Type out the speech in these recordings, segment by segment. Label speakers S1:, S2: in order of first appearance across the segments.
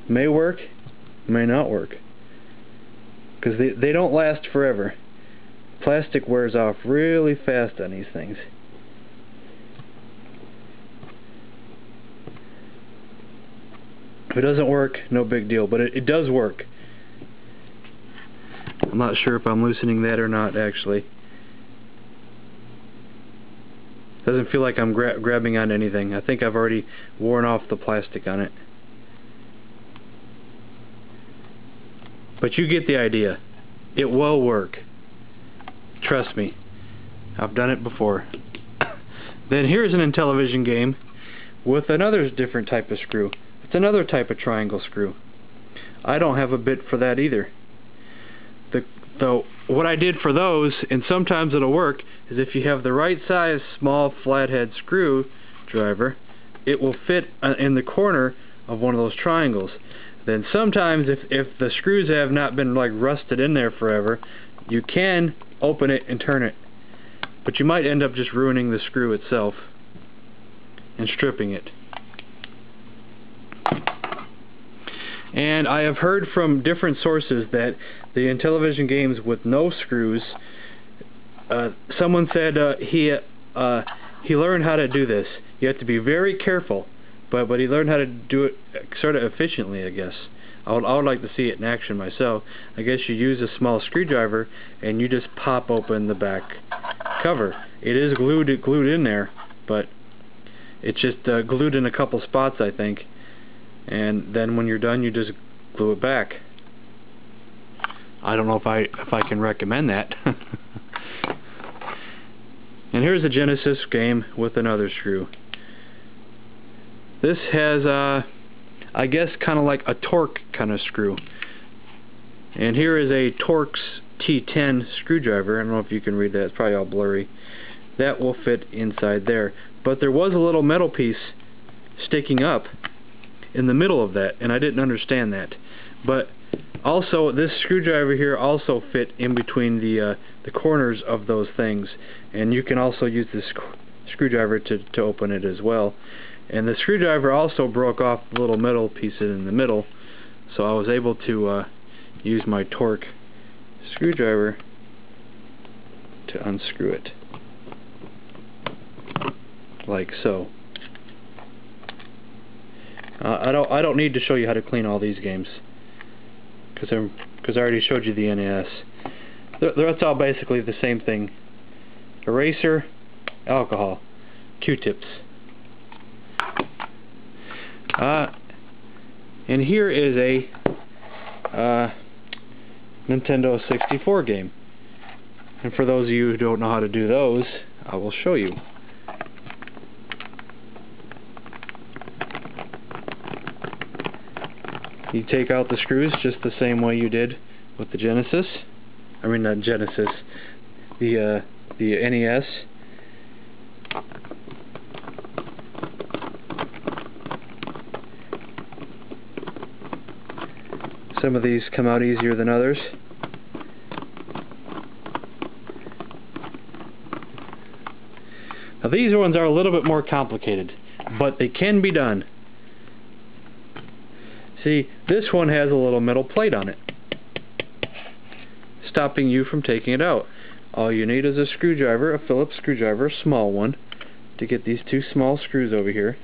S1: May work, may not work. Because they don't last forever. Plastic wears off really fast on these things. If it doesn't work, no big deal, but it does work. I'm not sure if I'm loosening that or not, actually. Doesn't feel like I'm grabbing on anything. I think I've already worn off the plastic on it. But you get the idea. It will work. Trust me. I've done it before. Then here's an Intellivision game with another different type of screw. It's another type of triangle screw. I don't have a bit for that either. What I did for those, and sometimes it'll work, is if you have the right size small flathead screwdriver, it will fit in the corner of one of those triangles. Then sometimes if the screws have not been like rusted in there forever, you can open it and turn it. But you might end up just ruining the screw itself and stripping it. And I have heard from different sources that the Intellivision games with no screws, someone said he learned how to do this. You have to be very careful, but he learned how to do it sort of efficiently, I guess. I would like to see it in action myself. I guess you use a small screwdriver and you just pop open the back cover. It is glued in there, but it's just glued in a couple spots, I think. And then when you're done, you just glue it back. I don't know if I can recommend that. And here's a Genesis game with another screw. This has I guess kind of like a Torx kind of screw. And here is a Torx T10 screwdriver. I don't know if you can read that. It's probably all blurry. That will fit inside there. But there was a little metal piece sticking up in the middle of that, and I didn't understand that. But also, this screwdriver here also fit in between the corners of those things, and you can also use this screwdriver to open it as well. And the screwdriver also broke off the little metal pieces in the middle, so I was able to use my Torx screwdriver to unscrew it, like so. I don't need to show you how to clean all these games, because I already showed you the NAS. That's all basically the same thing. Eraser, alcohol, Q-tips. And here is a Nintendo 64 game. And for those of you who don't know how to do those, I will show you. You take out the screws just the same way you did with the Genesis. I mean, not Genesis, the NES. Some of these come out easier than others. Now these ones are a little bit more complicated, but they can be done. See, this one has a little metal plate on it, stopping you from taking it out. All you need is a screwdriver, a Phillips screwdriver, a small one, to get these two small screws over here.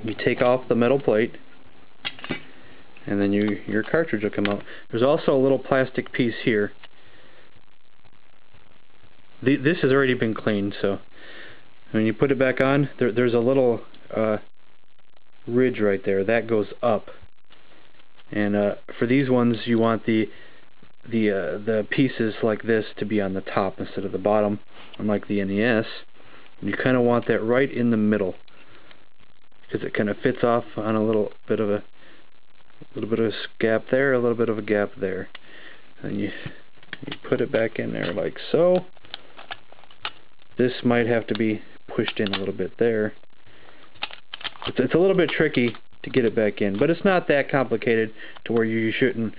S1: You take off the metal plate, and then your cartridge will come out. There's also a little plastic piece here. This has already been cleaned, so when you put it back on, there's a little ridge right there that goes up. And for these ones, you want the pieces like this to be on the top instead of the bottom, unlike the NES. And you kind of want that right in the middle, because it kind of fits off on a little bit of a gap there, a little bit of a gap there, and you put it back in there like so. This might have to be pushed in a little bit there, It's a little bit tricky to get it back in, but it's not that complicated to where you shouldn't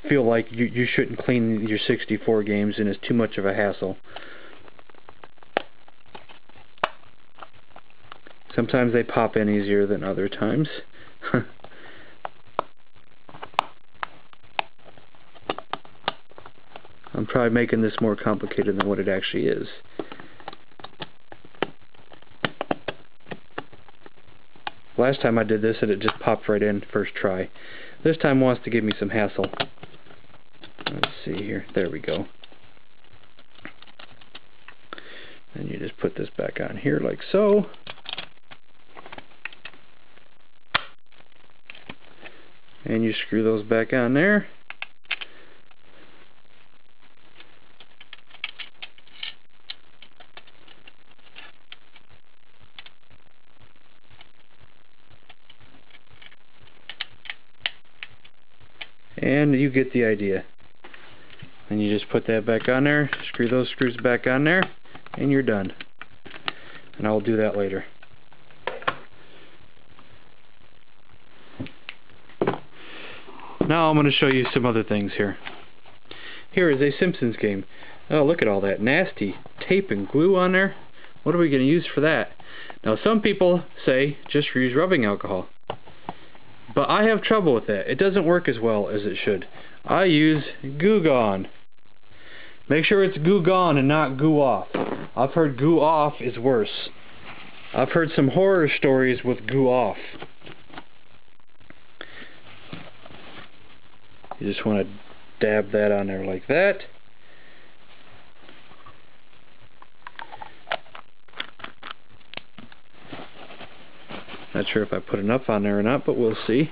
S1: feel like you shouldn't clean your 64 games and it's too much of a hassle. Sometimes they pop in easier than other times. I'm probably making this more complicated than what it actually is. Last time I did this and it just popped right in first try. This time wants to give me some hassle. Let's see here. There we go. And you just put this back on here like so. And you screw those back on there. And you get the idea. And you just put that back on there, screw those screws back on there, and you're done. And I'll do that later. Now I'm going to show you some other things here. Here is a Simpsons game. Oh, look at all that nasty tape and glue on there. What are we going to use for that? Now some people say just use rubbing alcohol. But I have trouble with that. It doesn't work as well as it should. I use Goo Gone. Make sure it's Goo Gone and not Goo Off. I've heard Goo Off is worse. I've heard some horror stories with Goo Off. You just want to dab that on there like that. Not sure if I put enough on there or not, but we'll see.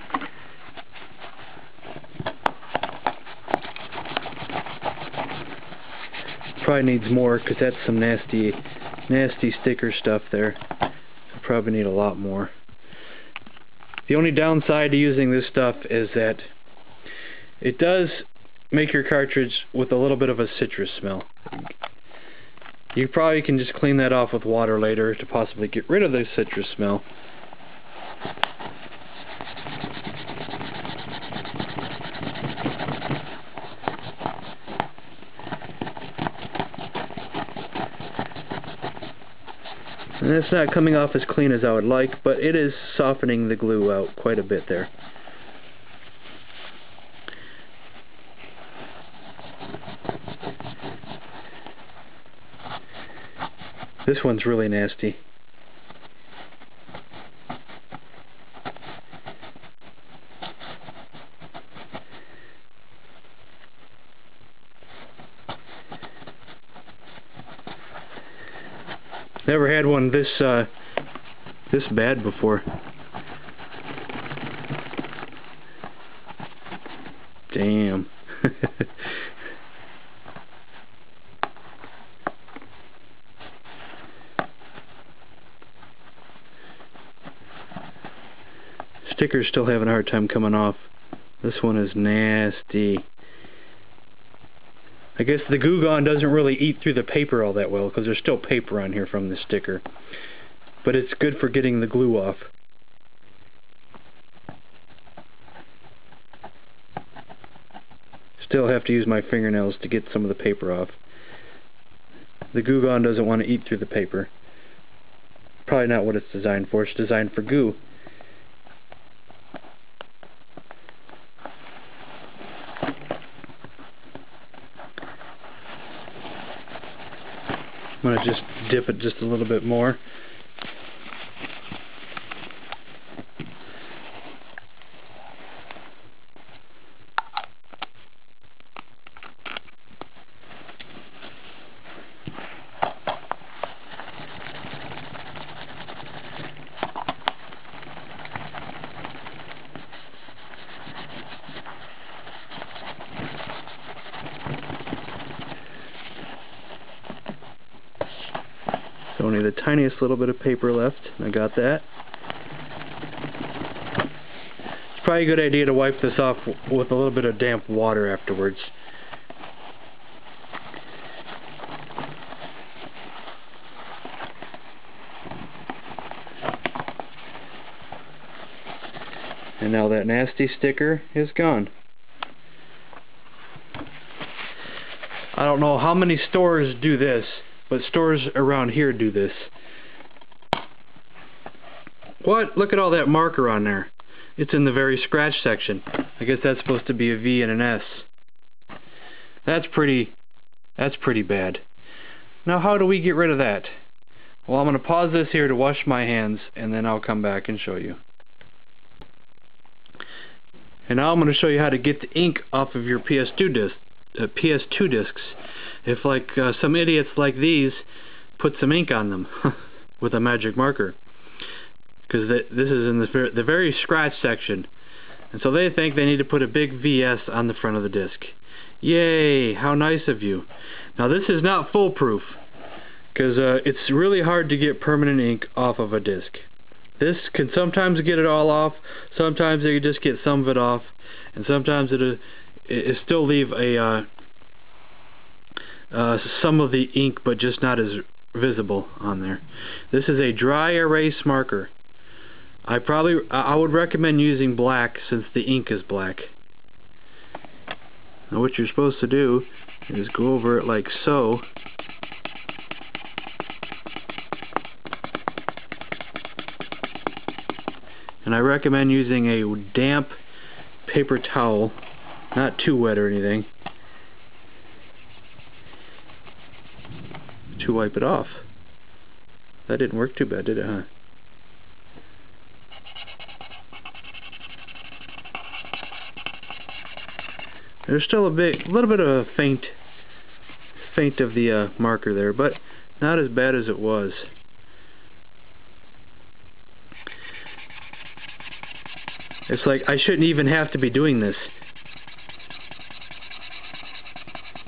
S1: Probably needs more because that's some nasty sticker stuff there. I probably need a lot more. The only downside to using this stuff is that it does make your cartridge with a little bit of a citrus smell. You probably can just clean that off with water later to possibly get rid of the citrus smell. And it's not coming off as clean as I would like, but it is softening the glue out quite a bit there. This one's really nasty. Never had one this bad before. Damn. Sticker's still having a hard time coming off. This one is nasty. I guess the Goo Gone doesn't really eat through the paper all that well because there's still paper on here from the sticker. But it's good for getting the glue off. Still have to use my fingernails to get some of the paper off. The Goo Gone doesn't want to eat through the paper. Probably not what it's designed for. It's designed for goo. I'm going to just dip it just a little bit more. Only the tiniest little bit of paper left. I got that. It's probably a good idea to wipe this off with a little bit of damp water afterwards. And now that nasty sticker is gone. I don't know how many stores do this, but stores around here do this. What? Look at all that marker on there. It's in the very scratch section. I guess that's supposed to be a V and an S. That's pretty bad. Now how do we get rid of that? Well, I'm going to pause this here to wash my hands, and then I'll come back and show you. And now I'm going to show you how to get the ink off of your PS2 discs. If like some idiots like these put some ink on them with a magic marker, because this is in the very scratch section, and so they think they need to put a big VS on the front of the disc. Yay! How nice of you. Now this is not foolproof, because it's really hard to get permanent ink off of a disc. This can sometimes get it all off, sometimes you just get some of it off, and sometimes it still leave a some of the ink, but just not as visible on there. This is a dry erase marker. I would recommend using black, since the ink is black. Now what you're supposed to do is go over it like so. And I recommend using a damp paper towel, not too wet or anything, to wipe it off. That didn't work too bad, did it, huh? There's still a little bit of a faint of the marker there, but not as bad as it was. It's like I shouldn't even have to be doing this.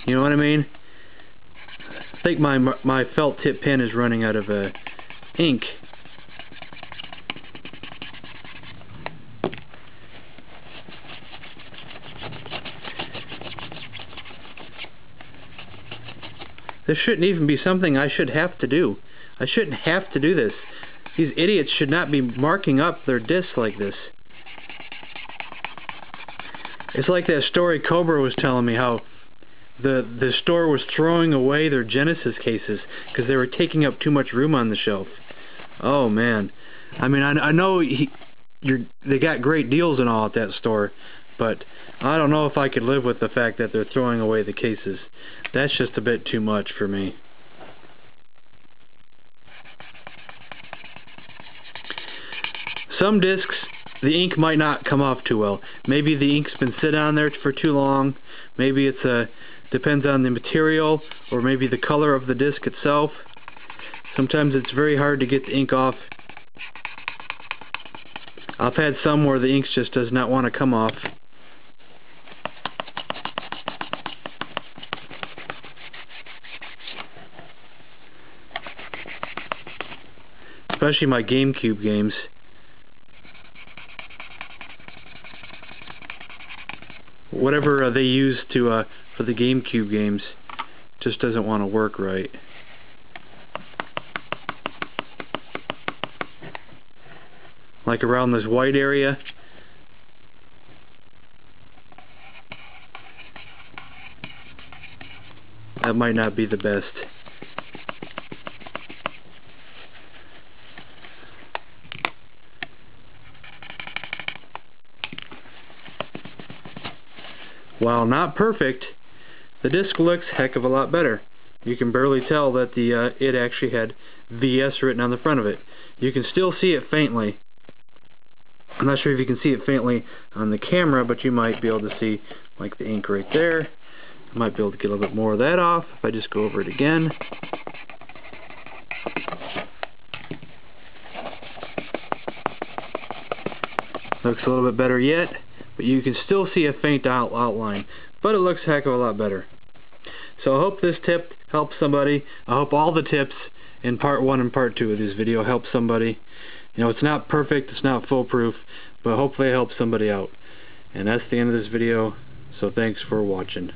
S1: You know what I mean? I think my felt tip pen is running out of ink. This shouldn't even be something I should have to do. I shouldn't have to do this. These idiots should not be marking up their discs like this. It's like that story Cobra was telling me, how the store was throwing away their Genesis cases because they were taking up too much room on the shelf. Oh man. I mean, I know they got great deals and all at that store, but I don't know if I could live with the fact that they're throwing away the cases. That's just a bit too much for me. Some discs, the ink might not come off too well. Maybe the ink's been sitting on there for too long. Maybe it's depends on the material, or maybe the color of the disc itself. Sometimes it's very hard to get the ink off. I've had some where the ink just does not want to come off. Especially my GameCube games. Whatever they use to for the GameCube games just doesn't want to work right. Like around this white area. That might not be the best. While not perfect, the disc looks a heck of a lot better. You can barely tell that it actually had VS written on the front of it. You can still see it faintly. I'm not sure if you can see it faintly on the camera, but you might be able to see like the ink right there. I might be able to get a little bit more of that off if I just go over it again. Looks a little bit better yet, but you can still see a faint outline, but it looks a heck of a lot better. So I hope this tip helps somebody. I hope all the tips in part 1 and part 2 of this video help somebody. You know, it's not perfect, it's not foolproof, but hopefully it helps somebody out. And that's the end of this video, so thanks for watching.